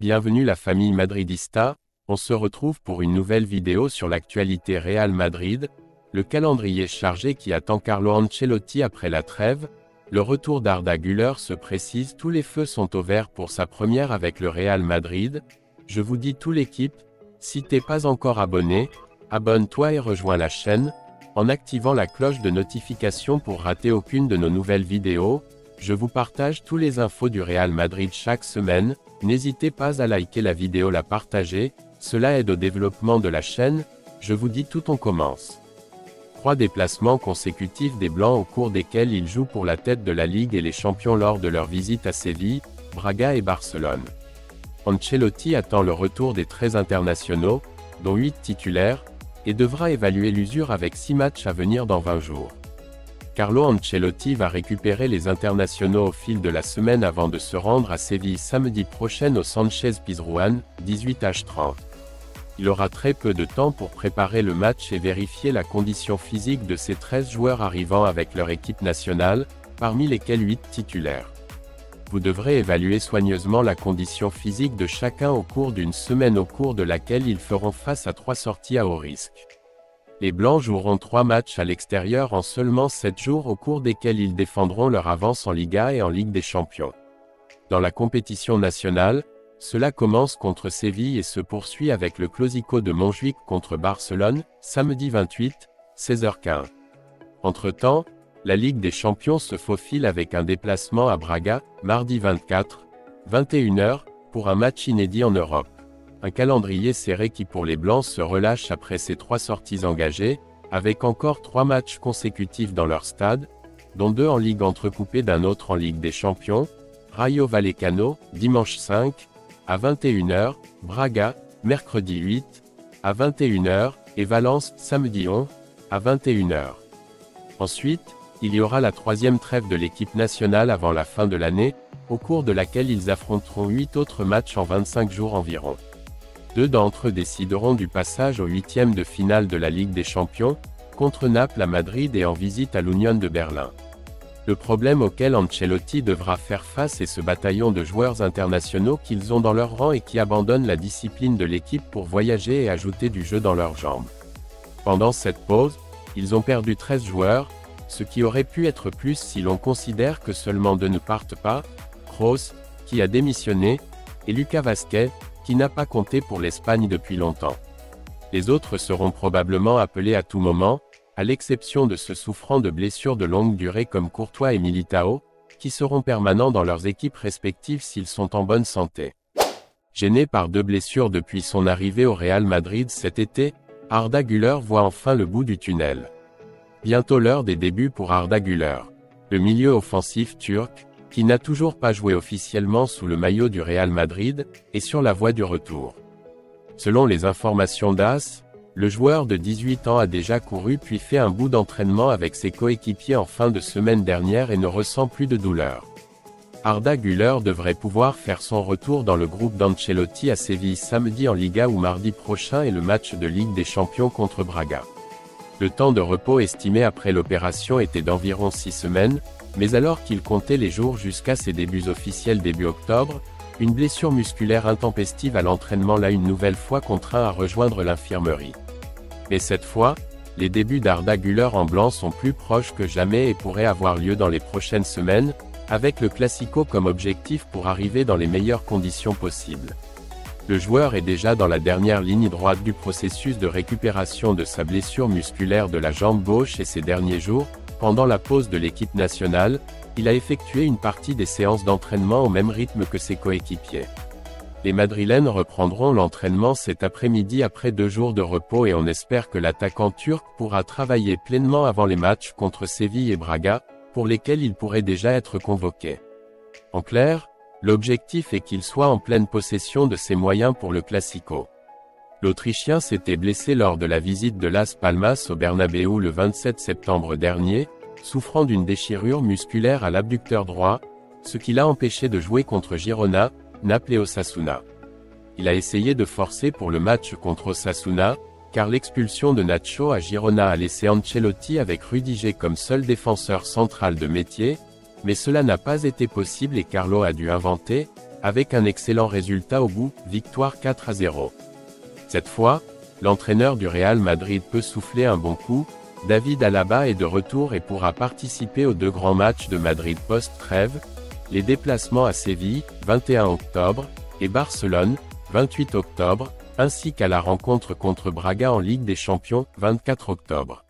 Bienvenue la famille madridista, on se retrouve pour une nouvelle vidéo sur l'actualité Real Madrid, le calendrier chargé qui attend Carlo Ancelotti après la trêve, le retour d'Arda Güler se précise, tous les feux sont au vert pour sa première avec le Real Madrid. Je vous dis tout l'équipe, si t'es pas encore abonné, abonne-toi et rejoins la chaîne, en activant la cloche de notification pour rater aucune de nos nouvelles vidéos. Je vous partage tous les infos du Real Madrid chaque semaine, n'hésitez pas à liker la vidéo, la partager, cela aide au développement de la chaîne. Je vous dis tout, on commence. 3 déplacements consécutifs des Blancs au cours desquels ils jouent pour la tête de la Ligue et les champions lors de leur visite à Séville, Braga et Barcelone. Ancelotti attend le retour des 13 internationaux, dont 8 titulaires, et devra évaluer l'usure avec 6 matchs à venir dans 20 jours. Carlo Ancelotti va récupérer les internationaux au fil de la semaine avant de se rendre à Séville samedi prochain au Sánchez-Pizjuán, 18h30. Il aura très peu de temps pour préparer le match et vérifier la condition physique de ces 13 joueurs arrivant avec leur équipe nationale, parmi lesquels 8 titulaires. Vous devrez évaluer soigneusement la condition physique de chacun au cours d'une semaine au cours de laquelle ils feront face à 3 sorties à haut risque. Les Blancs joueront 3 matchs à l'extérieur en seulement 7 jours au cours desquels ils défendront leur avance en Liga et en Ligue des Champions. Dans la compétition nationale, cela commence contre Séville et se poursuit avec le Clásico de Montjuïc contre Barcelone, samedi 28, 16h15. Entre-temps, la Ligue des Champions se faufile avec un déplacement à Braga, mardi 24, 21h, pour un match inédit en Europe. Un calendrier serré qui pour les Blancs se relâche après ces 3 sorties engagées, avec encore 3 matchs consécutifs dans leur stade, dont 2 en Ligue entrecoupés d'un autre en Ligue des Champions, Rayo Vallecano, dimanche 5, à 21h, Braga, mercredi 8, à 21h, et Valence, samedi 11, à 21h. Ensuite, il y aura la 3e trêve de l'équipe nationale avant la fin de l'année, au cours de laquelle ils affronteront 8 autres matchs en 25 jours environ. 2 d'entre eux décideront du passage au 8e de finale de la Ligue des Champions, contre Naples à Madrid et en visite à l'Union de Berlin. Le problème auquel Ancelotti devra faire face est ce bataillon de joueurs internationaux qu'ils ont dans leur rang et qui abandonnent la discipline de l'équipe pour voyager et ajouter du jeu dans leurs jambes. Pendant cette pause, ils ont perdu 13 joueurs, ce qui aurait pu être plus si l'on considère que seulement 2 ne partent pas, Kroos, qui a démissionné, et Lucas Vázquez, qui n'a pas compté pour l'Espagne depuis longtemps. Les autres seront probablement appelés à tout moment, à l'exception de ceux souffrant de blessures de longue durée comme Courtois et Militao, qui seront permanents dans leurs équipes respectives s'ils sont en bonne santé. Gêné par 2 blessures depuis son arrivée au Real Madrid cet été, Arda Güler voit enfin le bout du tunnel. Bientôt l'heure des débuts pour Arda Güler. Le milieu offensif turc, qui n'a toujours pas joué officiellement sous le maillot du Real Madrid, est sur la voie du retour. Selon les informations d'AS, le joueur de 18 ans a déjà couru puis fait un bout d'entraînement avec ses coéquipiers en fin de semaine dernière et ne ressent plus de douleur. Arda Güler devrait pouvoir faire son retour dans le groupe d'Ancelotti à Séville samedi en Liga ou mardi prochain et le match de Ligue des Champions contre Braga. Le temps de repos estimé après l'opération était d'environ 6 semaines, mais alors qu'il comptait les jours jusqu'à ses débuts officiels début octobre, une blessure musculaire intempestive à l'entraînement l'a une nouvelle fois contraint à rejoindre l'infirmerie. Mais cette fois, les débuts d'Arda Güler en blanc sont plus proches que jamais et pourraient avoir lieu dans les prochaines semaines, avec le Clásico comme objectif pour arriver dans les meilleures conditions possibles. Le joueur est déjà dans la dernière ligne droite du processus de récupération de sa blessure musculaire de la jambe gauche et ces derniers jours, pendant la pause de l'équipe nationale, il a effectué une partie des séances d'entraînement au même rythme que ses coéquipiers. Les Madrilènes reprendront l'entraînement cet après-midi après 2 jours de repos et on espère que l'attaquant turc pourra travailler pleinement avant les matchs contre Séville et Braga, pour lesquels il pourrait déjà être convoqué. En clair, l'objectif est qu'il soit en pleine possession de ses moyens pour le Clásico. L'Autrichien s'était blessé lors de la visite de Las Palmas au Bernabéu le 27 septembre dernier, souffrant d'une déchirure musculaire à l'abducteur droit, ce qui l'a empêché de jouer contre Girona, Naples et Osasuna. Il a essayé de forcer pour le match contre Osasuna, car l'expulsion de Nacho à Girona a laissé Ancelotti avec Rudiger comme seul défenseur central de métier, mais cela n'a pas été possible et Carlo a dû inventer, avec un excellent résultat au bout, victoire 4-0. Cette fois, l'entraîneur du Real Madrid peut souffler un bon coup. David Alaba est de retour et pourra participer aux 2 grands matchs de Madrid post-trêve, les déplacements à Séville, 21 octobre, et Barcelone, 28 octobre, ainsi qu'à la rencontre contre Braga en Ligue des Champions, 24 octobre.